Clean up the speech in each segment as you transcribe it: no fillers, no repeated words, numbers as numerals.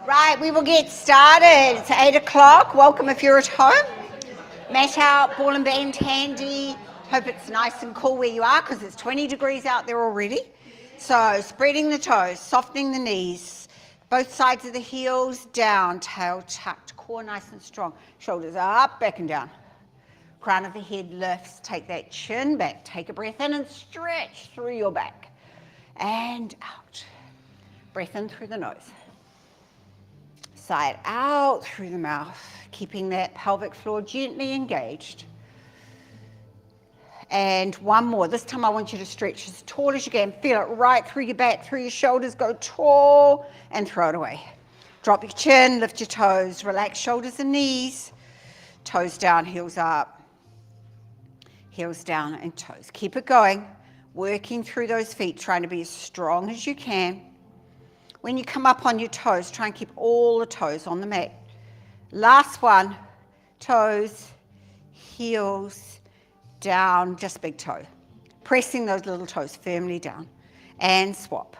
Right, we will get started. It's 8 o'clock. Welcome if you're at home. Mat out, ball and band handy. Hope it's nice and cool where you are because it's 20 degrees out there already. So spreading the toes, softening the knees, both sides of the heels down, tail tucked, core nice and strong. Shoulders up, back and down. Crown of the head lifts, take that chin back. Take a breath in and stretch through your back. And out. Breath in through the nose. Side out through the mouth, keeping that pelvic floor gently engaged. And one more. This time I want you to stretch as tall as you can. Feel it right through your back, through your shoulders. Go tall and throw it away. Drop your chin, lift your toes. Relax shoulders and knees. Toes down, heels up. Heels down and toes. Keep it going. Working through those feet, trying to be as strong as you can. When you come up on your toes, try and keep all the toes on the mat. Last one, toes, heels, down, just big toe. Pressing those little toes firmly down. And swap.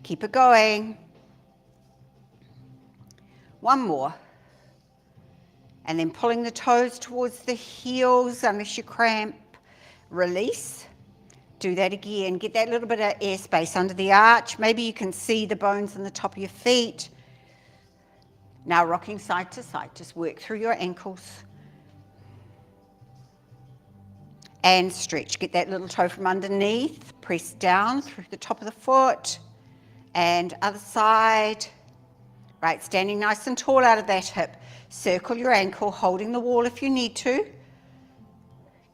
Keep it going. One more. And then pulling the toes towards the heels unless you cramp. Release. Do that again. Get that little bit of airspace under the arch. Maybe you can see the bones on the top of your feet. Now rocking side to side. Just work through your ankles. And stretch. Get that little toe from underneath. Press down through the top of the foot. And other side. Right, standing nice and tall out of that hip. Circle your ankle, holding the wall if you need to.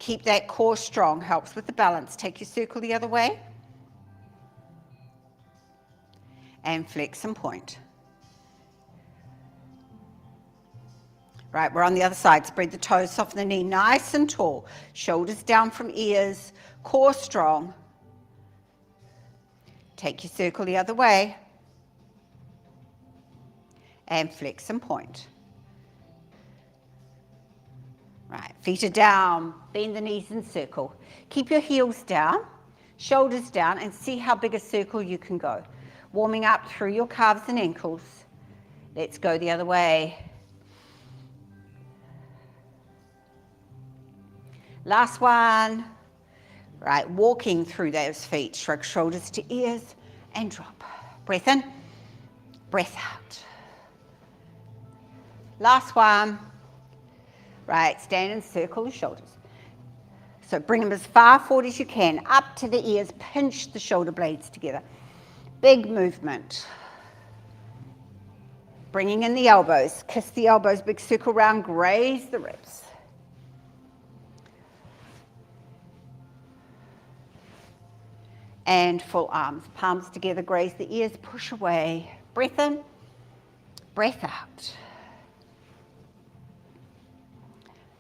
Keep that core strong, helps with the balance. Take your circle the other way. And flex and point. Right, we're on the other side. Spread the toes, soften the knee, nice and tall. Shoulders down from ears, core strong. Take your circle the other way. And flex and point. Right, feet are down, bend the knees and circle. Keep your heels down, shoulders down, and see how big a circle you can go. Warming up through your calves and ankles. Let's go the other way. Last one. Right, walking through those feet. Shrug shoulders to ears and drop. Breath in, breath out. Last one. Right, stand and circle the shoulders. So bring them as far forward as you can, up to the ears, pinch the shoulder blades together. Big movement. Bringing in the elbows, kiss the elbows, big circle round, graze the ribs. And full arms, palms together, graze the ears, push away. Breath in, breath out.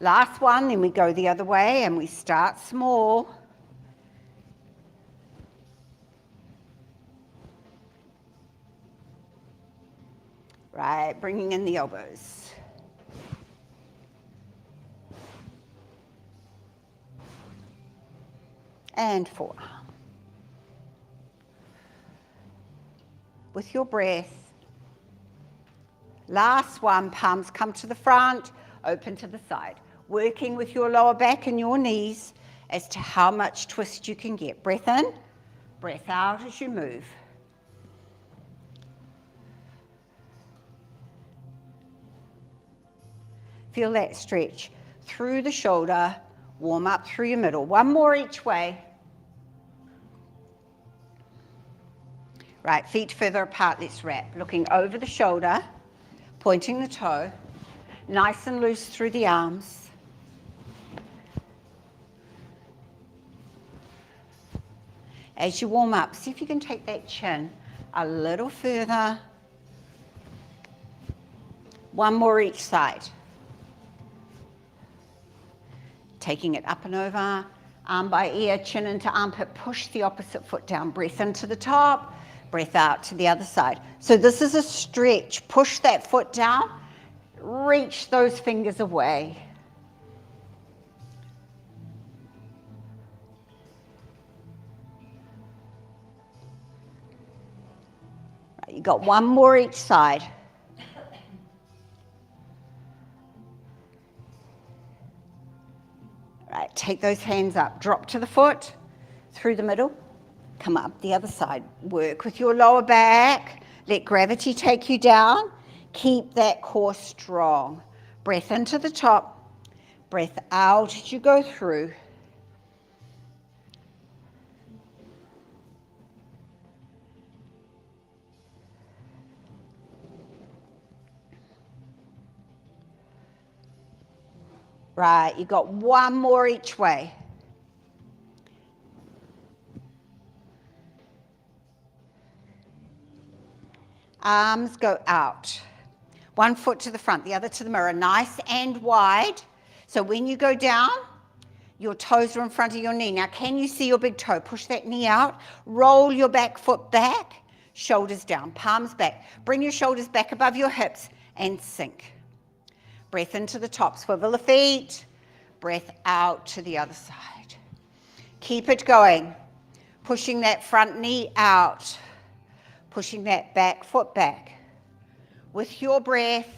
Last one, then we go the other way and we start small. Right, bringing in the elbows. And forearm. With your breath. Last one, palms come to the front, open to the side. Working with your lower back and your knees as to how much twist you can get. Breath in, breath out as you move. Feel that stretch through the shoulder, warm up through your middle. One more each way. Right, feet further apart, let's wrap. Looking over the shoulder, pointing the toe, nice and loose through the arms. As you warm up, see if you can take that chin a little further. One more each side. Taking it up and over, arm by ear, chin into armpit, push the opposite foot down. Breath into the top, breath out to the other side. So this is a stretch. Push that foot down, reach those fingers away. Right, you got one more each side. Right, take those hands up, drop to the foot, through the middle, come up the other side. Work with your lower back, let gravity take you down, keep that core strong. Breath into the top, breath out as you go through. Right, you got one more each way. Arms go out. One foot to the front, the other to the mirror, nice and wide. So when you go down, your toes are in front of your knee. Now, can you see your big toe? Push that knee out. Roll your back foot back, shoulders down, palms back. Bring your shoulders back above your hips and sink. Breath into the top, swivel the feet. Breath out to the other side. Keep it going. Pushing that front knee out. Pushing that back foot back. With your breath,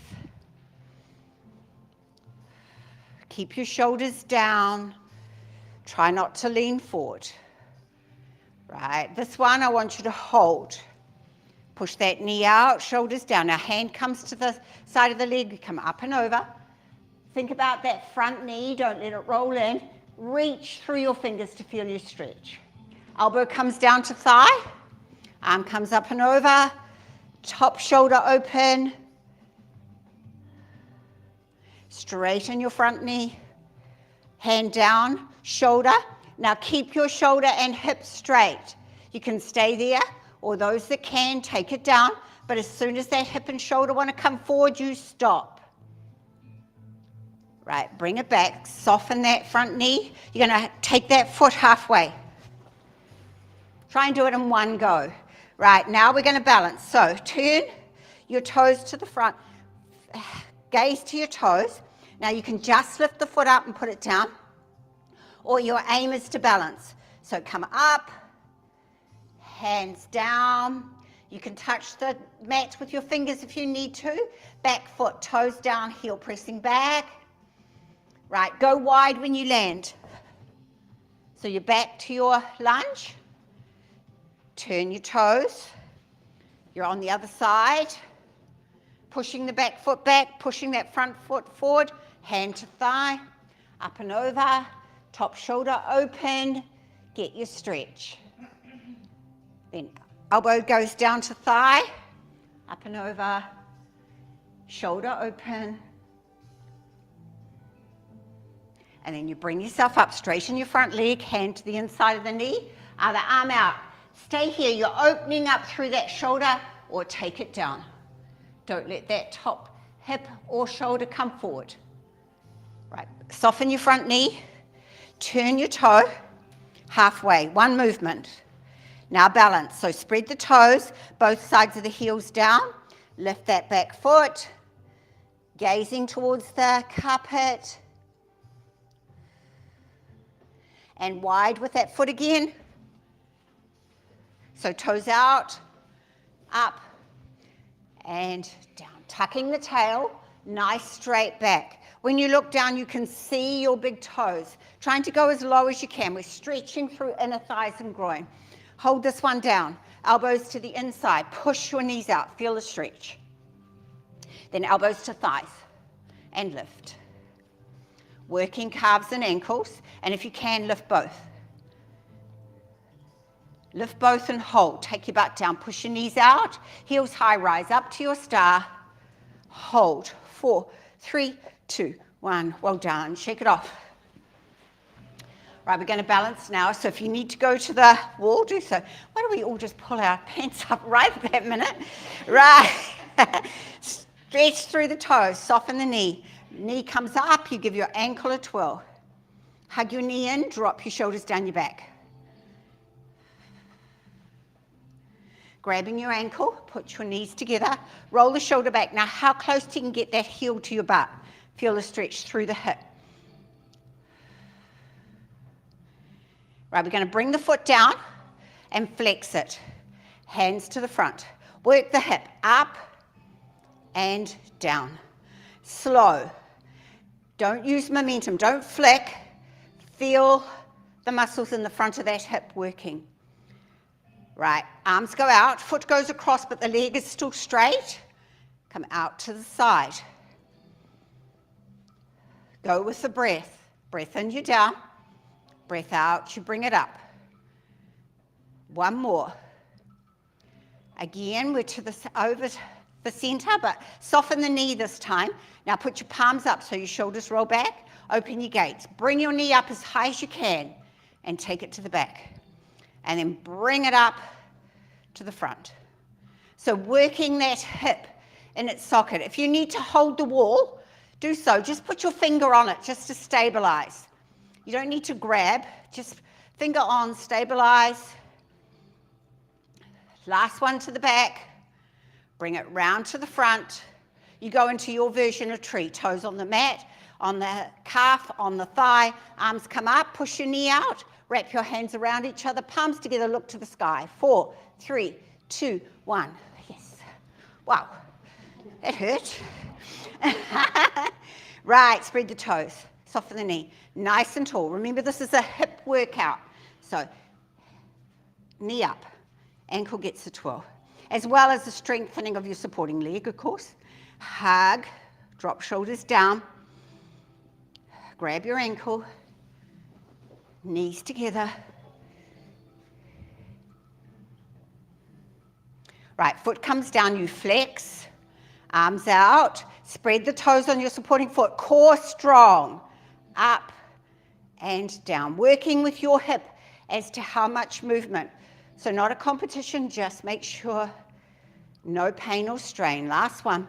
keep your shoulders down. Try not to lean forward. Right, this one I want you to hold. Push that knee out, shoulders down. Now hand comes to the side of the leg, you come up and over. Think about that front knee, don't let it roll in. Reach through your fingers to feel your stretch. Elbow comes down to thigh, arm comes up and over, top shoulder open. Straighten your front knee, hand down, shoulder. Now keep your shoulder and hips straight. You can stay there, or those that can, take it down, but as soon as that hip and shoulder want to come forward, you stop. Right, bring it back, soften that front knee. You're going to take that foot halfway. Try and do it in one go. Right, now we're going to balance. So turn your toes to the front, gaze to your toes. Now you can just lift the foot up and put it down, or your aim is to balance. So come up, hands down. You can touch the mat with your fingers if you need to. Back foot, toes down, heel pressing back. Right, go wide when you land. So you're back to your lunge. Turn your toes. You're on the other side. Pushing the back foot back, pushing that front foot forward. Hand to thigh, up and over. Top shoulder open. Get your stretch. Then elbow goes down to thigh, up and over. Shoulder open. And then you bring yourself up, straighten your front leg, hand to the inside of the knee, other arm out. Stay here. You're opening up through that shoulder or take it down. Don't let that top hip or shoulder come forward. Right, soften your front knee, turn your toe halfway, one movement. Now balance, so spread the toes, both sides of the heels down, lift that back foot, gazing towards the carpet, and wide with that foot again. So toes out, up, and down. Tucking the tail, nice straight back. When you look down, you can see your big toes. Trying to go as low as you can. We're stretching through inner thighs and groin. Hold this one down. Elbows to the inside. Push your knees out. Feel the stretch. Then elbows to thighs. And lift. Working calves and ankles. And if you can, lift both. Lift both and hold. Take your butt down. Push your knees out. Heels high. Rise up to your star. Hold. 4, 3, 2, 1. Well done. Shake it off. Right, we're going to balance now. So if you need to go to the wall, do so. Why don't we all just pull our pants up right at that minute? Right. Stretch through the toes. Soften the knee. Knee comes up. You give your ankle a twirl. Hug your knee in. Drop your shoulders down your back. Grabbing your ankle. Put your knees together. Roll the shoulder back. Now, how close you can get that heel to your butt? Feel the stretch through the hip. Right, we're going to bring the foot down and flex it. Hands to the front. Work the hip up and down. Slow. Don't use momentum. Don't flick. Feel the muscles in the front of that hip working. Right, arms go out, foot goes across, but the leg is still straight. Come out to the side. Go with the breath. Breath in, you down. Breath out, you bring it up. One more. Again, we're to the over the center, but soften the knee this time. Now put your palms up so your shoulders roll back. Open your gates. Bring your knee up as high as you can and take it to the back. And then bring it up to the front. So working that hip in its socket. If you need to hold the wall, do so. Just put your finger on it just to stabilize. You don't need to grab, just finger on, stabilize. Last one to the back. Bring it round to the front. You go into your version of tree. Toes on the mat, on the calf, on the thigh. Arms come up, push your knee out. Wrap your hands around each other, palms together, look to the sky. 4, 3, 2, 1. Yes. Wow, that hurt. Right, spread the toes, soften the knee, nice and tall. Remember, this is a hip workout. So, knee up, ankle gets a twirl, as well as the strengthening of your supporting leg, of course. Hug, drop shoulders down, grab your ankle, knees together. Right, foot comes down, you flex, arms out, spread the toes on your supporting foot, core strong, up and down, working with your hip as to how much movement. So not a competition, just make sure no pain or strain. Last one.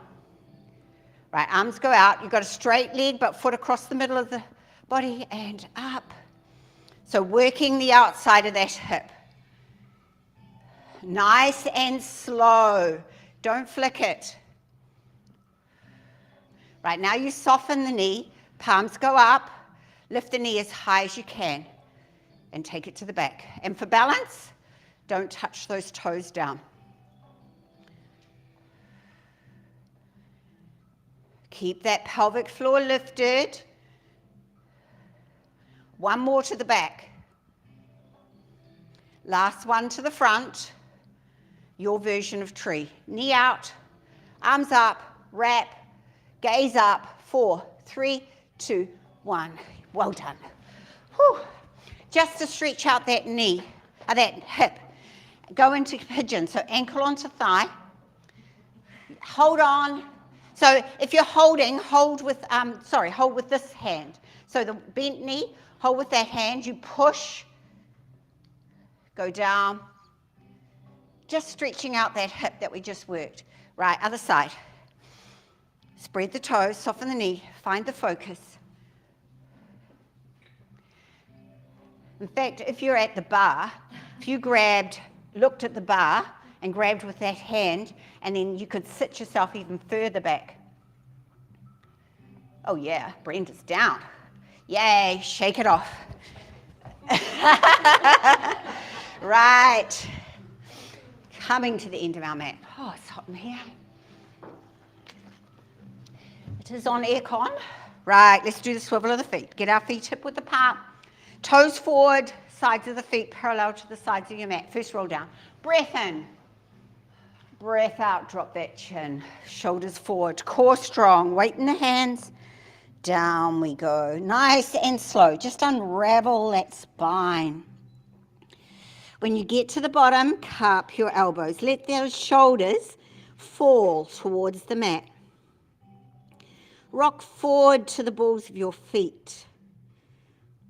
Right, arms go out, you've got a straight leg, but foot across the middle of the body and up. So working the outside of that hip. Nice and slow. Don't flick it. Right, now you soften the knee. Palms go up. Lift the knee as high as you can. And take it to the back. And for balance, don't touch those toes down. Keep that pelvic floor lifted. One more to the back. Last one to the front. Your version of tree. Knee out, arms up, wrap, gaze up. 4, 3, 2, 1. Well done. Whew. Just to stretch out that knee, that hip. Go into pigeon. So ankle onto thigh. Hold on. So if you're holding, hold with this hand. So the bent knee, hold with that hand. You push, go down, Just stretching out that hip that we just worked. Right, other side. Spread the toes, soften the knee, find the focus. In fact, if you're at the bar, if you looked at the bar and grabbed with that hand, and then you could sit yourself even further back. Oh yeah, Brenda's down. Yay, shake it off. Right. Coming to the end of our mat. Oh, it's hot in here. It is on aircon. Right, let's do the swivel of the feet. Get our feet hip width apart. Toes forward, sides of the feet parallel to the sides of your mat. First roll down. Breath in. Breath out, drop that chin. Shoulders forward, core strong. Weight in the hands. Down we go. Nice and slow. Just unravel that spine. When you get to the bottom, cup your elbows. Let those shoulders fall towards the mat. Rock forward to the balls of your feet.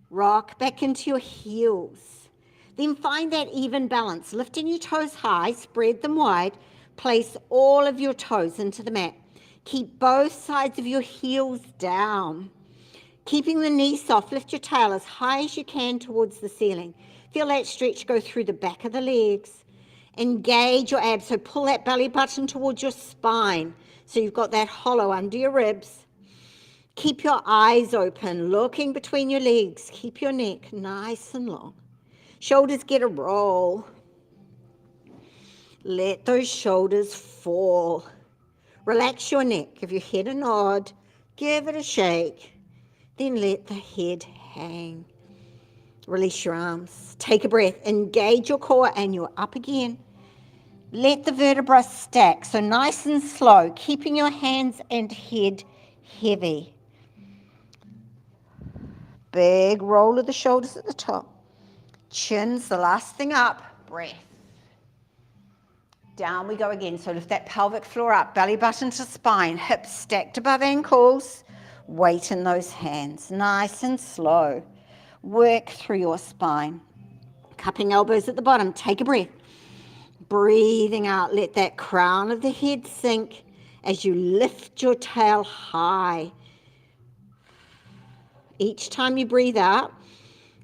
Rock back into your heels. Then find that even balance. Lifting your toes high, spread them wide. Place all of your toes into the mat. Keep both sides of your heels down. Keeping the knees soft, lift your tail as high as you can towards the ceiling. Feel that stretch go through the back of the legs. Engage your abs, so pull that belly button towards your spine. So you've got that hollow under your ribs. Keep your eyes open, looking between your legs. Keep your neck nice and long. Shoulders get a roll. Let those shoulders fall. Relax your neck. Give your head a nod. Give it a shake. Then let the head hang. Release your arms. Take a breath. Engage your core and you're up again. Let the vertebrae stack. So nice and slow, keeping your hands and head heavy. Big roll of the shoulders at the top. Chin's the last thing up. Breath. Down we go again. So lift that pelvic floor up. Belly button to spine. Hips stacked above ankles. Weight in those hands. Nice and slow. Work through your spine. Cupping elbows at the bottom. Take a breath. Breathing out. Let that crown of the head sink as you lift your tail high. Each time you breathe out,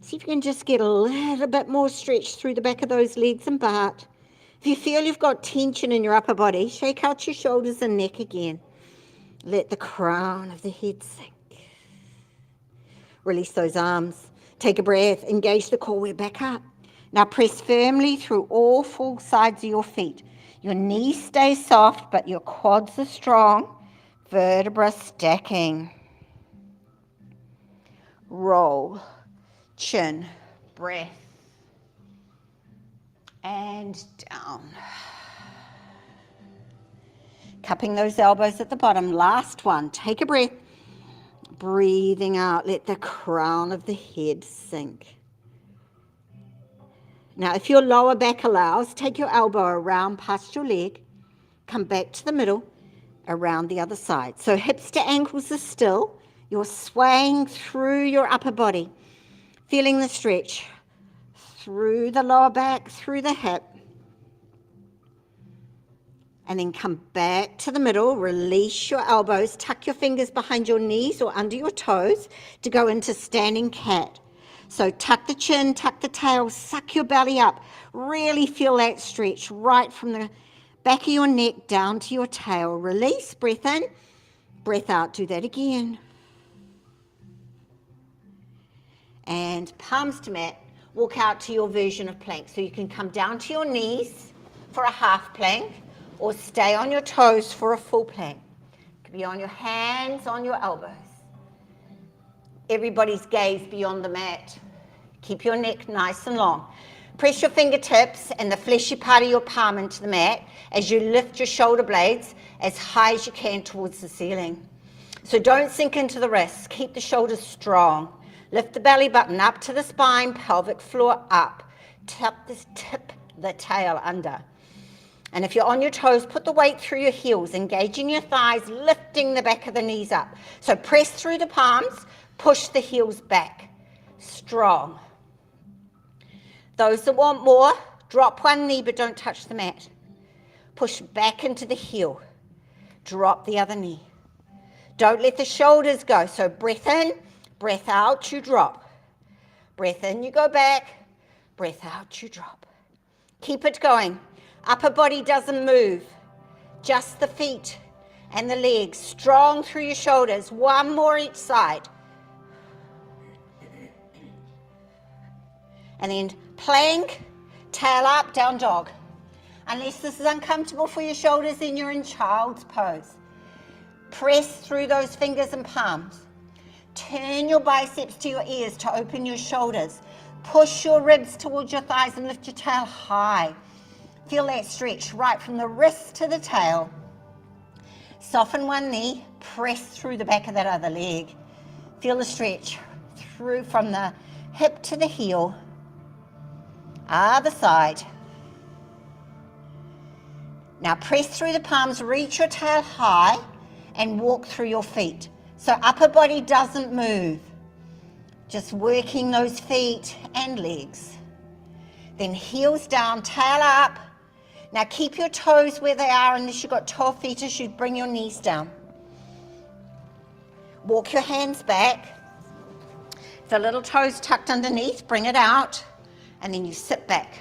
see if you can just get a little bit more stretch through the back of those legs and butt. If you feel you've got tension in your upper body, shake out your shoulders and neck again. Let the crown of the head sink. Release those arms. Take a breath. Engage the core. We're back up. Now press firmly through all four sides of your feet. Your knees stay soft, but your quads are strong. Vertebra stacking. Roll. Chin. Breath. And down. Cupping those elbows at the bottom. Last one. Take a breath. Breathing out. Let the crown of the head sink. Now, if your lower back allows, take your elbow around past your leg. Come back to the middle, around the other side. So hips to ankles are still. You're swaying through your upper body. Feeling the stretch. Through the lower back, through the hip. And then come back to the middle, release your elbows, tuck your fingers behind your knees or under your toes to go into standing cat. So tuck the chin, tuck the tail, suck your belly up. Really feel that stretch right from the back of your neck down to your tail. Release, breath in, breath out. Do that again. And palms to mat, walk out to your version of plank. So you can come down to your knees for a half plank, or stay on your toes for a full plank. You can be on your hands, on your elbows. Everybody's gaze beyond the mat. Keep your neck nice and long. Press your fingertips and the fleshy part of your palm into the mat as you lift your shoulder blades as high as you can towards the ceiling. So don't sink into the wrists. Keep the shoulders strong. Lift the belly button up to the spine, pelvic floor up. Tip the tail under. And if you're on your toes, put the weight through your heels, engaging your thighs, lifting the back of the knees up. So press through the palms, push the heels back. Strong. Those that want more, Drop one knee, but don't touch the mat. Push back into the heel. Drop the other knee. Don't let the shoulders go. So breath in, breath out, you drop. Breath in, you go back. Breath out, you drop. Keep it going. Upper body doesn't move. Just the feet and the legs. Strong through your shoulders. One more each side. And then plank, tail up, down dog. Unless this is uncomfortable for your shoulders, then you're in child's pose. Press through those fingers and palms. Turn your biceps to your ears to open your shoulders. Push your ribs towards your thighs and lift your tail high. Feel that stretch right from the wrist to the tail. Soften one knee, press through the back of that other leg. Feel the stretch through from the hip to the heel. Other side. Now press through the palms, reach your tail high and walk through your feet. So upper body doesn't move. Just working those feet and legs. Then heels down, tail up. Now keep your toes where they are unless you've got toe fetus, you bring your knees down. Walk your hands back. The little toes tucked underneath, bring it out. And then you sit back,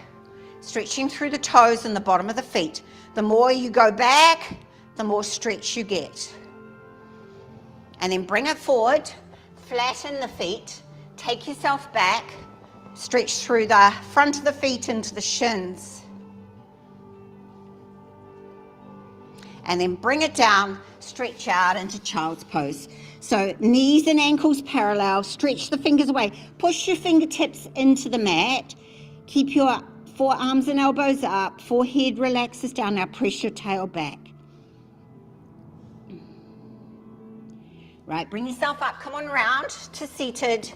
stretching through the toes and the bottom of the feet. The more you go back, the more stretch you get. And then bring it forward, flatten the feet, take yourself back, stretch through the front of the feet into the shins. And then bring it down, stretch out into child's pose. So knees and ankles parallel, stretch the fingers away. Push your fingertips into the mat. Keep your forearms and elbows up, forehead relaxes down. Now press your tail back. Right, bring yourself up, come on round to seated.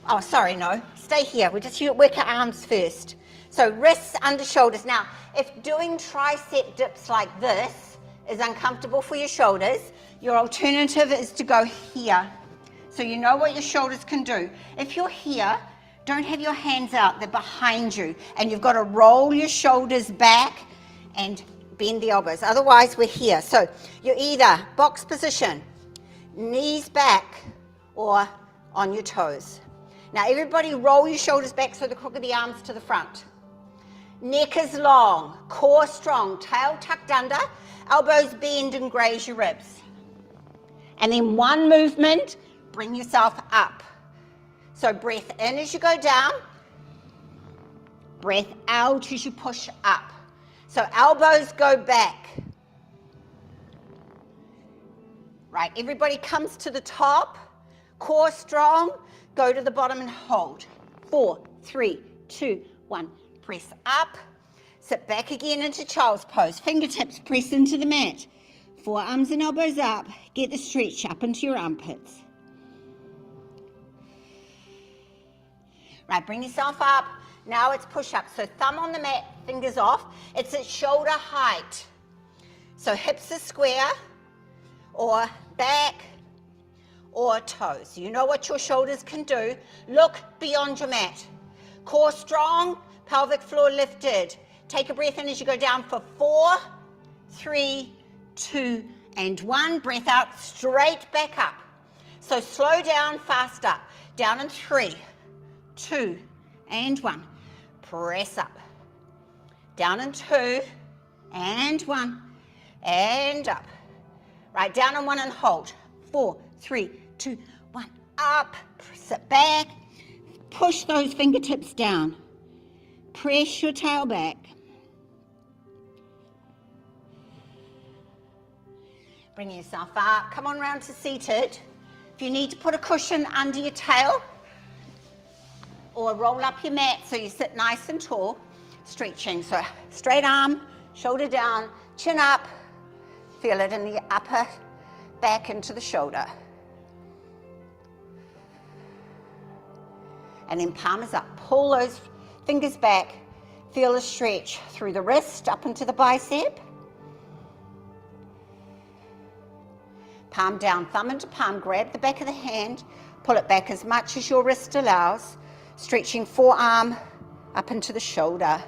Oh, sorry, no, stay here. We'll just work our arms first. So wrists under shoulders. Now, if doing tricep dips like this is uncomfortable for your shoulders, your alternative is to go here. So you know what your shoulders can do. If you're here, don't have your hands out, they're behind you. And you've got to roll your shoulders back and bend the elbows. Otherwise, we're here. So you're either box position, knees back, or on your toes. Now everybody roll your shoulders back so the crook of the arms to the front. Neck is long, core strong, tail tucked under, elbows bend and graze your ribs. And then one movement, bring yourself up. So breath in as you go down, breath out as you push up. So elbows go back. Right, everybody comes to the top, core strong, go to the bottom and hold. 4, 3, 2, 1. Press up, sit back again into child's pose. Fingertips press into the mat. Forearms and elbows up. Get the stretch up into your armpits. Right, bring yourself up. Now it's push up. So thumb on the mat, fingers off. It's at shoulder height. So hips are square or back or toes. You know what your shoulders can do. Look beyond your mat. Core strong, pelvic floor lifted. Take a breath in as you go down for 4, 3, 2, and 1. Breath out, straight back up. So slow down, fast up. Down in 3, 2, and 1. Press up. Down in 2, and 1, and up. Right, down in 1 and hold. 4, 3, 2, 1. Up, sit back. Push those fingertips down. Press your tail back. Bring yourself up. Come on round to seated. If you need to put a cushion under your tail or roll up your mat so you sit nice and tall, stretching. So straight arm, shoulder down, chin up. Feel it in the upper back into the shoulder. And then palm is up. Pull those fingers back. Feel a stretch through the wrist up into the bicep. Palm down, thumb into palm, grab the back of the hand, pull it back as much as your wrist allows, stretching forearm up into the shoulder.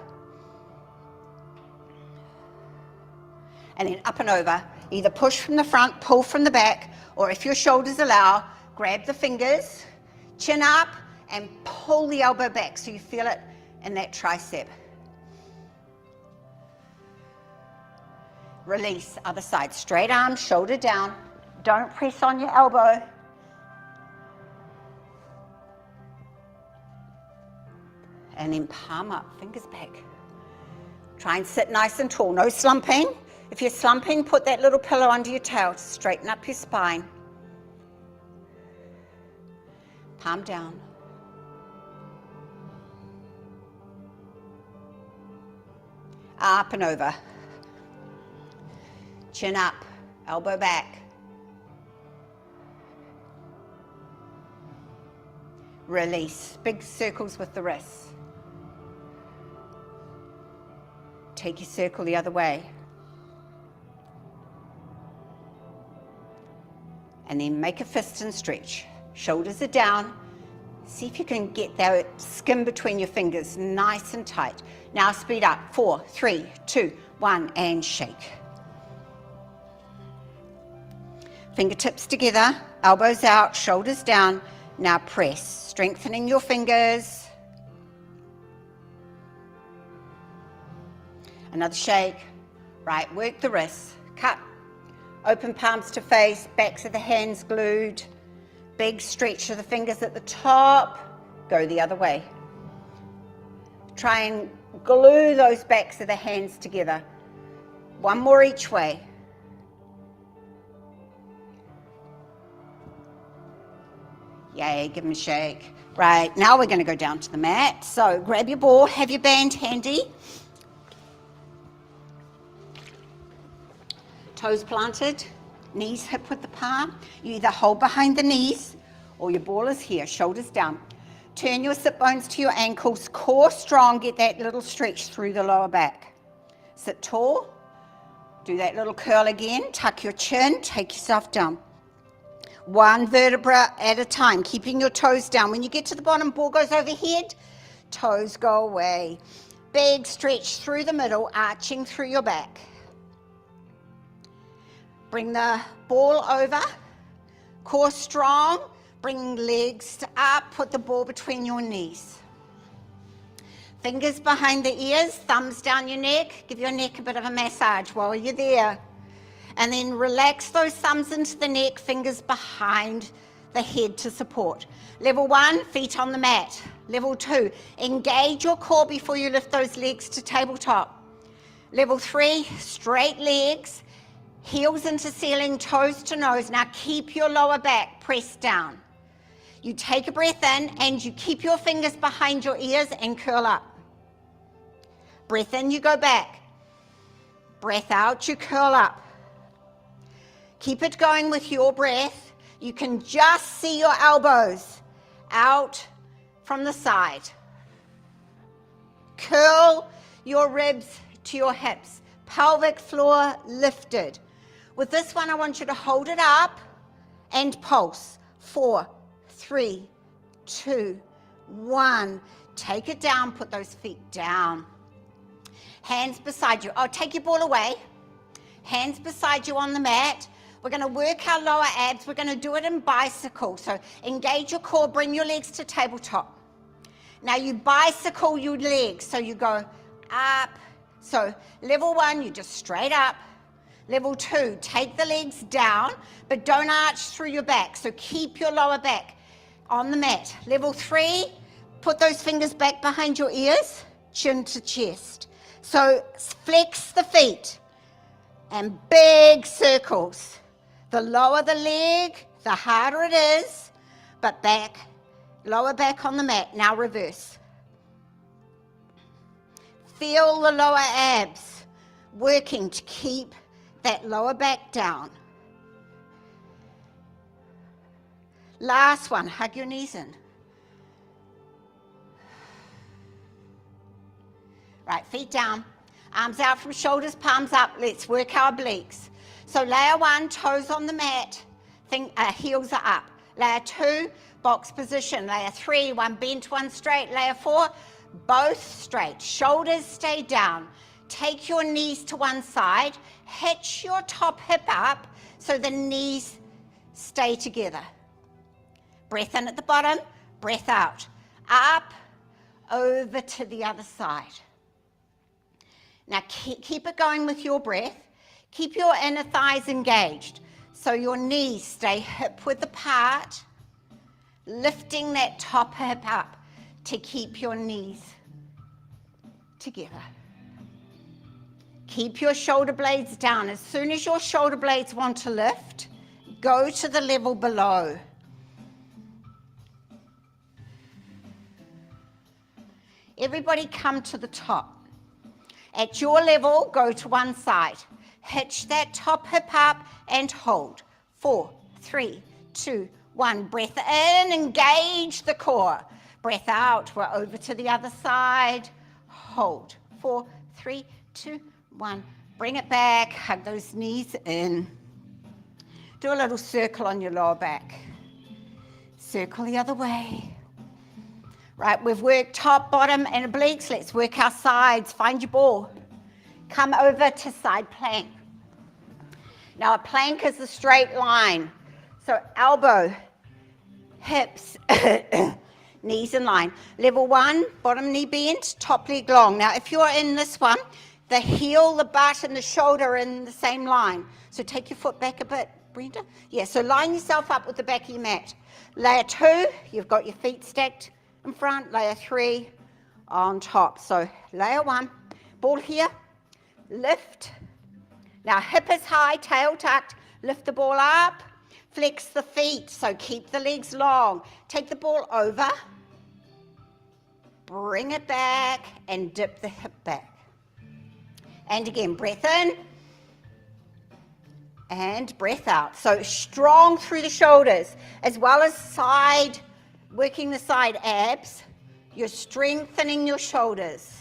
And then up and over. Either push from the front, pull from the back, or if your shoulders allow, grab the fingers, chin up, and pull the elbow back so you feel it in that tricep. Release, other side. Straight arm, shoulder down. Don't press on your elbow. And then palm up, fingers back. Try and sit nice and tall, no slumping. If you're slumping, put that little pillow under your tail to straighten up your spine. Palm down. Up and over. Chin up, elbow back. Release, big circles with the wrists. Take your circle the other way. And then make a fist and stretch. Shoulders are down. See if you can get that skin between your fingers nice and tight. Now speed up. 4, 3, 2, 1, and shake. Fingertips together, elbows out, shoulders down. Now press, strengthening your fingers. Another shake. Right, work the wrists. Cut. Open palms to face, backs of the hands glued. Big stretch of the fingers at the top. Go the other way. Try and glue those backs of the hands together. One more each way. Yay, give them a shake. Right, now we're going to go down to the mat. So grab your ball, have your band handy. Toes planted, knees hip width apart. You either hold behind the knees or your ball is here, shoulders down. Turn your sit bones to your ankles, core strong, get that little stretch through the lower back. Sit tall, do that little curl again, tuck your chin, take yourself down. One vertebra at a time, keeping your toes down. When you get to the bottom, ball goes overhead, toes go away. Big stretch through the middle, arching through your back. Bring the ball over, core strong, bring legs up, put the ball between your knees. Fingers behind the ears, thumbs down your neck, give your neck a bit of a massage while you're there. And then relax those thumbs into the neck, fingers behind the head to support. Level 1, feet on the mat. Level 2, engage your core before you lift those legs to tabletop. Level 3, straight legs, heels into ceiling, toes to nose. Now keep your lower back pressed down. You take a breath in and you keep your fingers behind your ears and curl up. Breath in, you go back. Breath out, you curl up. Keep it going with your breath. You can just see your elbows out from the side. Curl your ribs to your hips. Pelvic floor lifted. With this one, I want you to hold it up and pulse. 4, 3, 2, 1. Take it down, put those feet down. Hands beside you. Oh, take your ball away. Hands beside you on the mat. We're going to work our lower abs. We're going to do it in bicycle. So engage your core, bring your legs to tabletop. Now you bicycle your legs. So you go up. So level 1, you just straight up. Level 2, take the legs down, but don't arch through your back. So keep your lower back on the mat. Level 3, put those fingers back behind your ears, chin to chest. So flex the feet and big circles. The lower the leg, the harder it is, but back, lower back on the mat. Now reverse. Feel the lower abs working to keep that lower back down. Last one, hug your knees in. Right, feet down, arms out from shoulders, palms up. Let's work our obliques. So layer 1, toes on the mat, heels are up. Layer 2, box position. Layer 3, one bent, one straight. Layer 4, Both straight. Shoulders stay down. Take your knees to one side. Hitch your top hip up so the knees stay together. Breath in at the bottom, breath out. Up, over to the other side. Now keep it going with your breath. Keep your inner thighs engaged so your knees stay hip width apart, lifting that top hip up to keep your knees together. Keep your shoulder blades down. As soon as your shoulder blades want to lift, go to the level below. Everybody come to the top. At your level, go to one side. Hitch that top hip up and hold. 4, 3, 2, 1. Breath in, engage the core. Breath out, we're over to the other side. Hold. 4, 3, 2, 1. Bring it back, hug those knees in. Do a little circle on your lower back. Circle the other way. Right, we've worked top, bottom, and obliques. Let's work our sides. Find your ball. Come over to side plank. Now, a plank is a straight line. So elbow, hips, knees in line. Level 1, bottom knee bent, top leg long. Now, if you're in this one, the heel, the butt, and the shoulder are in the same line. So take your foot back a bit, Brenda. Yeah, so line yourself up with the back of your mat. Layer 2, you've got your feet stacked in front. Layer 3 on top. So layer 1, ball here, lift. Now hip is high, tail tucked. Lift the ball up, flex the feet. So keep the legs long. Take the ball over, bring it back, and dip the hip back. And again, breath in and breath out. So strong through the shoulders, as well as side, working the side abs. You're strengthening your shoulders.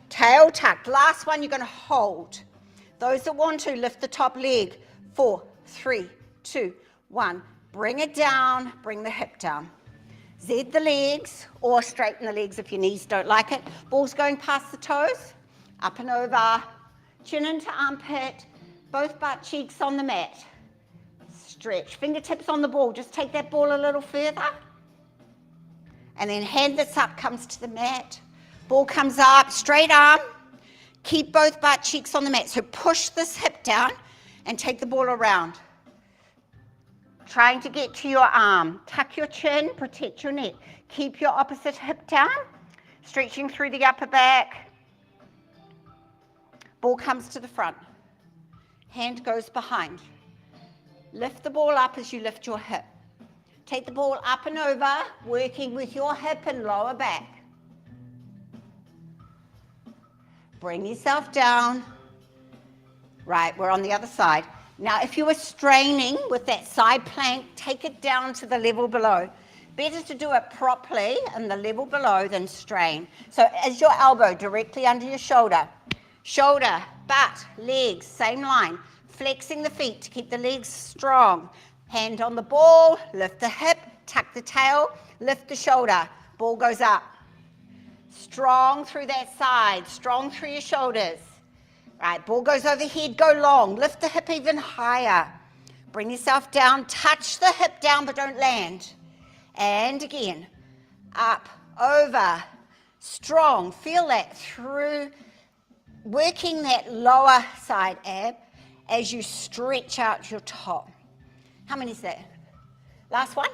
Tail tucked. Last one, you're going to hold. Those that want to, lift the top leg. 4, 3, 2, 1. Bring it down, bring the hip down. Z the legs, or straighten the legs if your knees don't like it. Ball's going past the toes. Up and over, chin into armpit, both butt cheeks on the mat. Stretch, fingertips on the ball. Just take that ball a little further. And then hand that's up comes to the mat. Ball comes up, straight arm. Keep both butt cheeks on the mat. So push this hip down and take the ball around. Trying to get to your arm. Tuck your chin, protect your neck. Keep your opposite hip down, stretching through the upper back. Ball comes to the front. Hand goes behind. Lift the ball up as you lift your hip. Take the ball up and over, working with your hip and lower back. Bring yourself down. Right, we're on the other side. Now, if you were straining with that side plank, take it down to the level below. Better to do it properly in the level below than strain. So as your elbow directly under your shoulder, shoulder, butt, legs, same line. Flexing the feet to keep the legs strong. Hand on the ball, lift the hip, tuck the tail, lift the shoulder. Ball goes up. Strong through that side, strong through your shoulders. Right, ball goes overhead, go long. Lift the hip even higher. Bring yourself down, touch the hip down but don't land. And again, up, over, strong. Feel that through, working that lower side ab as you stretch out your top. How many is that? Last one?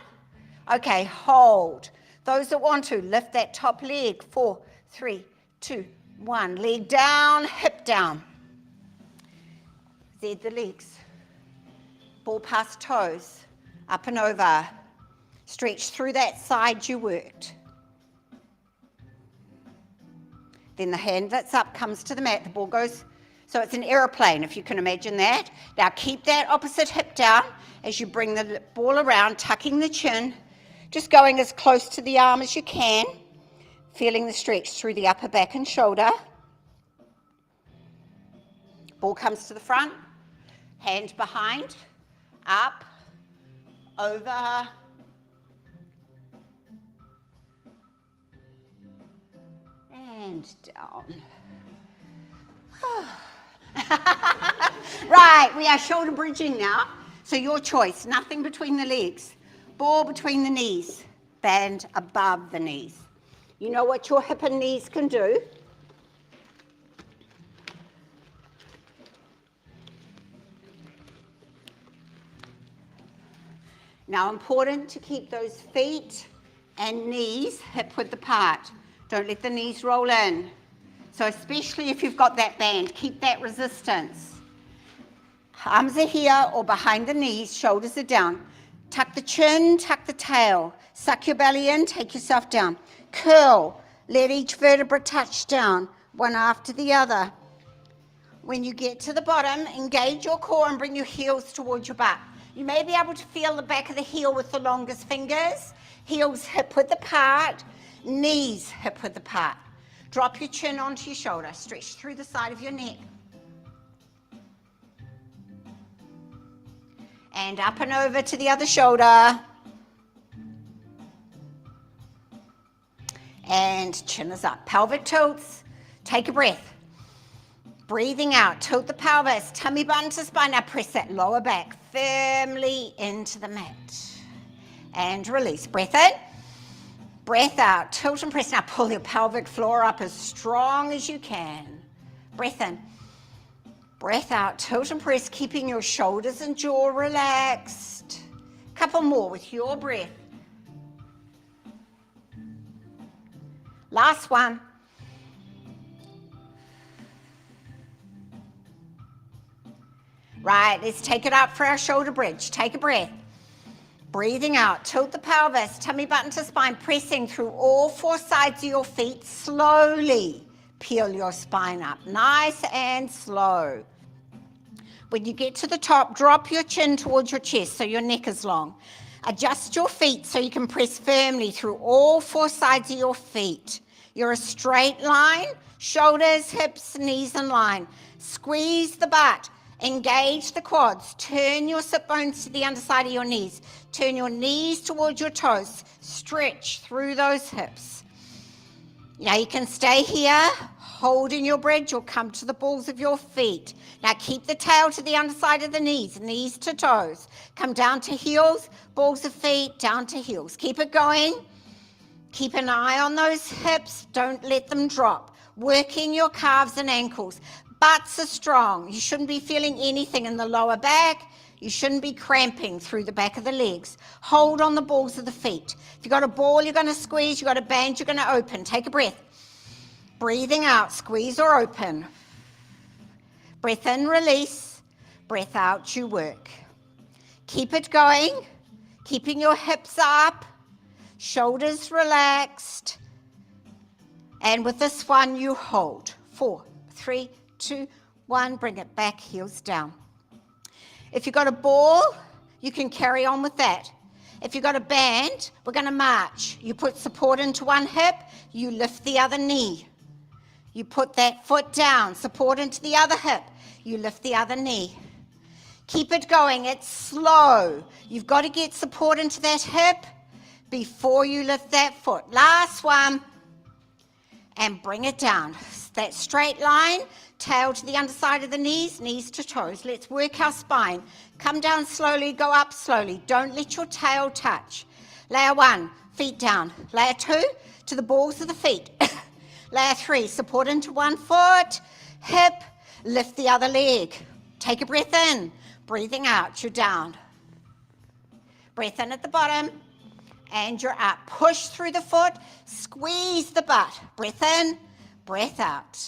Okay, hold. Those that want to, lift that top leg. 4, 3, 2, 1. Leg down, hip down. Z the legs. Ball past toes. Up and over. Stretch through that side you worked. Then the hand that's up comes to the mat. The ball goes, so it's an aeroplane, if you can imagine that. Now keep that opposite hip down as you bring the ball around, tucking the chin, just going as close to the arm as you can, feeling the stretch through the upper back and shoulder. Ball comes to the front, hand behind, up, over, and down. Right, we are shoulder bridging now. So your choice, nothing between the legs. Ball between the knees, band above the knees. You know what your hip and knees can do? Now, important to keep those feet and knees hip width apart. Don't let the knees roll in. So especially if you've got that band, keep that resistance. Arms are here or behind the knees, shoulders are down. Tuck the chin, tuck the tail. Suck your belly in, take yourself down. Curl, let each vertebra touch down, one after the other. When you get to the bottom, engage your core and bring your heels towards your butt. You may be able to feel the back of the heel with the longest fingers. Heels hip width apart, knees hip width apart. Drop your chin onto your shoulder, stretch through the side of your neck. And up and over to the other shoulder. And chin is up. Pelvic tilts. Take a breath. Breathing out. Tilt the pelvis. Tummy button to spine. Now press that lower back firmly into the mat. And release. Breath in. Breath out. Tilt and press. Now pull your pelvic floor up as strong as you can. Breath in. Breath out, tilt and press, keeping your shoulders and jaw relaxed. Couple more with your breath. Last one. Right, let's take it up for our shoulder bridge. Take a breath. Breathing out, tilt the pelvis, tummy button to spine, pressing through all four sides of your feet slowly. Peel your spine up, nice and slow. When you get to the top, drop your chin towards your chest so your neck is long. Adjust your feet so you can press firmly through all four sides of your feet. You're a straight line, shoulders, hips, knees in line. Squeeze the butt, engage the quads, turn your sit bones to the underside of your knees. Turn your knees towards your toes, stretch through those hips. Now you can stay here, holding your bridge, or come to the balls of your feet. Now keep the tail to the underside of the knees, knees to toes. Come down to heels, balls of feet, down to heels. Keep it going. Keep an eye on those hips. Don't let them drop. Working your calves and ankles. Butts are strong. You shouldn't be feeling anything in the lower back. You shouldn't be cramping through the back of the legs. Hold on the balls of the feet. If you've got a ball, you're going to squeeze. You've got a band, you're going to open. Take a breath. Breathing out, squeeze or open. Breath in, release. Breath out, you work. Keep it going. Keeping your hips up. Shoulders relaxed. And with this one, you hold. 4, 3, 2, 1. Bring it back, heels down. If you've got a ball, you can carry on with that. If you've got a band, we're going to march. You put support into one hip, you lift the other knee. You put that foot down, support into the other hip, you lift the other knee. Keep it going, it's slow. You've got to get support into that hip before you lift that foot. Last one, and bring it down. That straight line, tail to the underside of the knees, knees to toes. Let's work our spine. Come down slowly, go up slowly. Don't let your tail touch. Layer 1, feet down. Layer 2, to the balls of the feet. Layer 3, support into one foot, hip, lift the other leg. Take a breath in, breathing out, you're down. Breath in at the bottom, and you're up. Push through the foot, squeeze the butt. Breath in, breath out.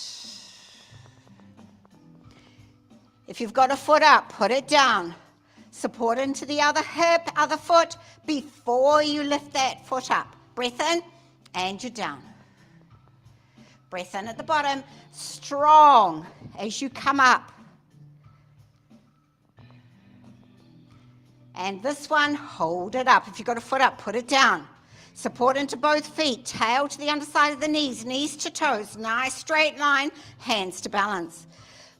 If you've got a foot up, put it down. Support into the other hip, other foot, before you lift that foot up. Breath in, and you're down. Breath in at the bottom, strong as you come up. And this one, hold it up. If you've got a foot up, put it down. Support into both feet, tail to the underside of the knees, knees to toes. Nice straight line, hands to balance.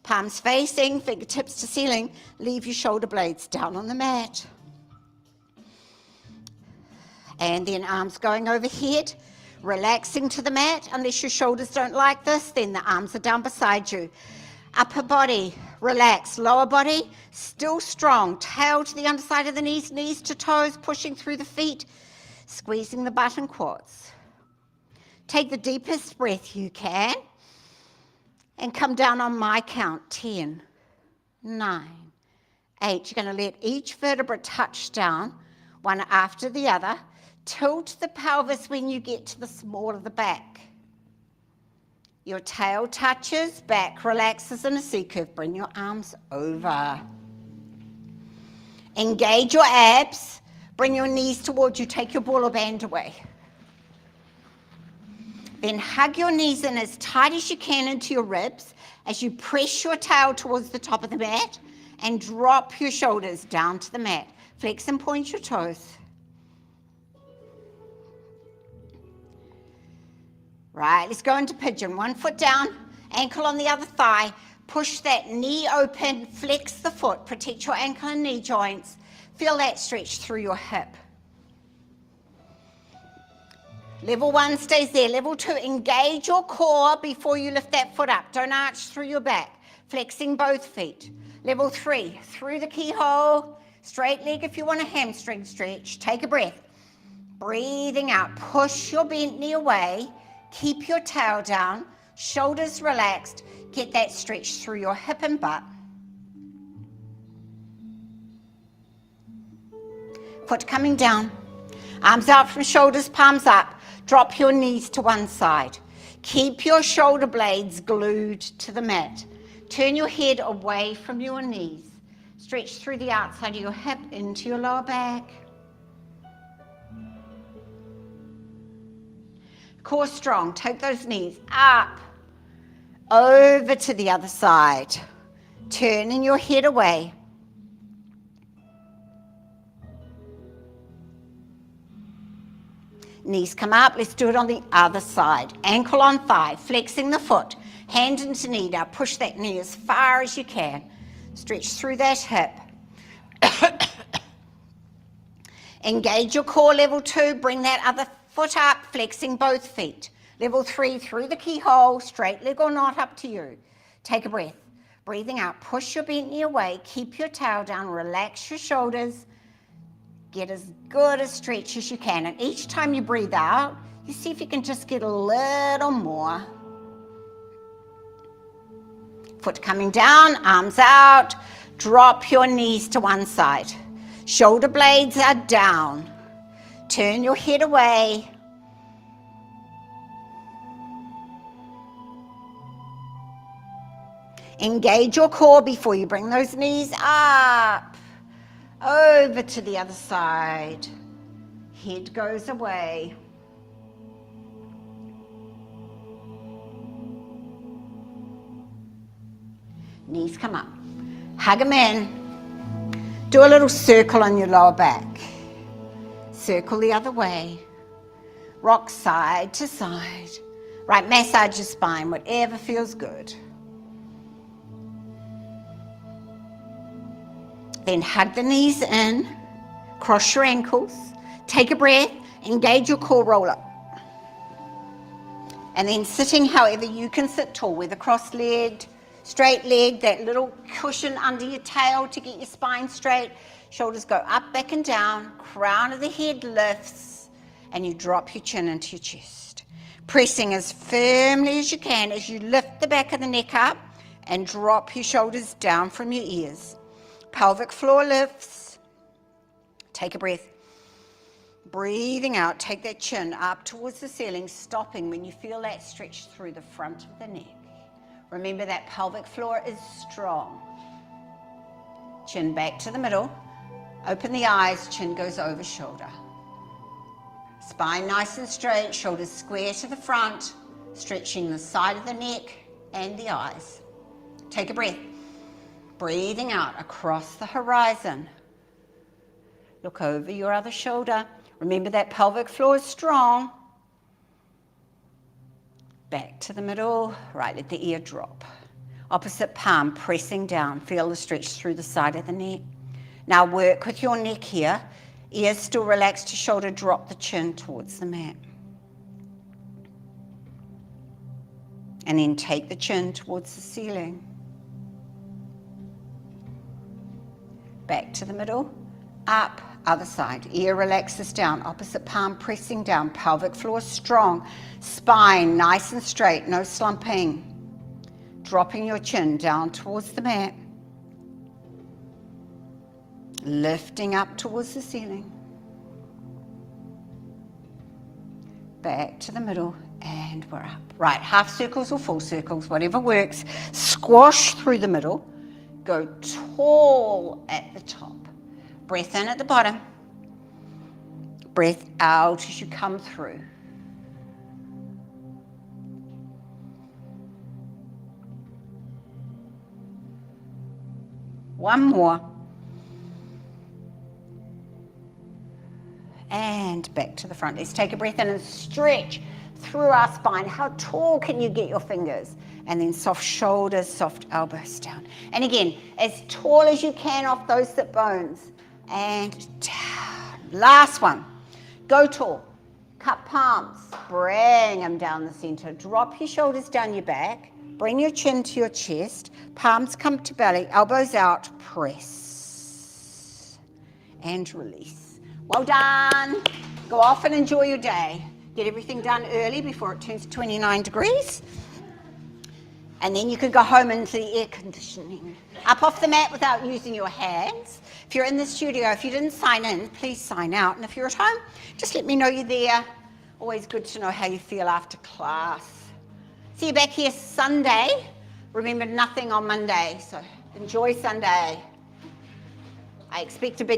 Palms facing, fingertips to ceiling. Leave your shoulder blades down on the mat. And then arms going overhead. Relaxing to the mat. Unless your shoulders don't like this, then the arms are down beside you. Upper body, relax. Lower body, still strong. Tail to the underside of the knees, knees to toes, pushing through the feet, squeezing the butt and quads. Take the deepest breath you can and come down on my count. 10, 9, 8. You're going to let each vertebra touch down, one after the other. Tilt the pelvis when you get to the small of the back. Your tail touches, back relaxes in a C curve. Bring your arms over. Engage your abs. Bring your knees towards you. Take your ball or band away. Then hug your knees in as tight as you can into your ribs as you press your tail towards the top of the mat and drop your shoulders down to the mat. Flex and point your toes. Right, let's go into pigeon. One foot down, ankle on the other thigh. Push that knee open, flex the foot, protect your ankle and knee joints. Feel that stretch through your hip. Level 1 stays there. Level 2, engage your core before you lift that foot up. Don't arch through your back. Flexing both feet. Level 3, through the keyhole. Straight leg if you want a hamstring stretch. Take a breath. Breathing out. Push your bent knee away. Keep your tail down. Shoulders relaxed. Get that stretch through your hip and butt. Foot coming down. Arms out from shoulders, palms up. Drop your knees to one side. Keep your shoulder blades glued to the mat. Turn your head away from your knees. Stretch through the outside of your hip into your lower back. Core strong. Take those knees up, over to the other side. Turning your head away. Knees come up. Let's do it on the other side. Ankle on thigh, flexing the foot. Hand into knee. Now push that knee as far as you can. Stretch through that hip. Engage your core. Level 2. Bring that other foot up, flexing both feet. Level 3, through the keyhole, straight leg or not, up to you. Take a breath. Breathing out. Push your bent knee away. Keep your tail down. Relax your shoulders. Get as good a stretch as you can. And each time you breathe out, you see if you can just get a little more. Foot coming down, arms out. Drop your knees to one side. Shoulder blades are down. Turn your head away. Engage your core before you bring those knees up. Over to the other side. Head goes away. Knees come up. Hug them in. Do a little circle on your lower back. Circle the other way. Rock side to side. Right, massage your spine, whatever feels good. Then hug the knees in, cross your ankles, take a breath, engage your core, roll up. And then sitting however you can sit tall, whether cross-legged, straight-legged, that little cushion under your tail to get your spine straight. Shoulders go up, back and down, crown of the head lifts, and you drop your chin into your chest. Pressing as firmly as you can as you lift the back of the neck up and drop your shoulders down from your ears. Pelvic floor lifts. Take a breath. Breathing out, take that chin up towards the ceiling, stopping when you feel that stretch through the front of the neck. Remember that pelvic floor is strong. Chin back to the middle. Open the eyes, chin goes over shoulder. Spine nice and straight, shoulders square to the front, stretching the side of the neck and the eyes. Take a breath. Breathing out across the horizon. Look over your other shoulder. Remember that pelvic floor is strong. Back to the middle, right at the ear drop. Opposite palm pressing down. Feel the stretch through the side of the neck. Now work with your neck here. Ears still relaxed to shoulder, drop the chin towards the mat. And then take the chin towards the ceiling. Back to the middle, up, other side. Ear relaxes down, opposite palm pressing down, pelvic floor strong, spine nice and straight, no slumping. Dropping your chin down towards the mat. Lifting up towards the ceiling. Back to the middle, and we're up. Right, half circles or full circles, whatever works. Squash through the middle. Go tall at the top. Breath in at the bottom. Breath out as you come through. One more. And back to the front. Let's take a breath in and stretch through our spine. How tall can you get your fingers? And then soft shoulders, soft elbows down. And again, as tall as you can off those sit bones. And down. Last one. Go tall. Cup palms. Bring them down the center. Drop your shoulders down your back. Bring your chin to your chest. Palms come to belly. Elbows out. Press. And release. Well done. Go off and enjoy your day. Get everything done early before it turns 29 degrees. And then you can go home into the air conditioning. Up off the mat without using your hands. If you're in the studio, if you didn't sign in, please sign out. And if you're at home, just let me know you're there. Always good to know how you feel after class. See you back here Sunday. Remember, nothing on Monday, so enjoy Sunday. I expect a big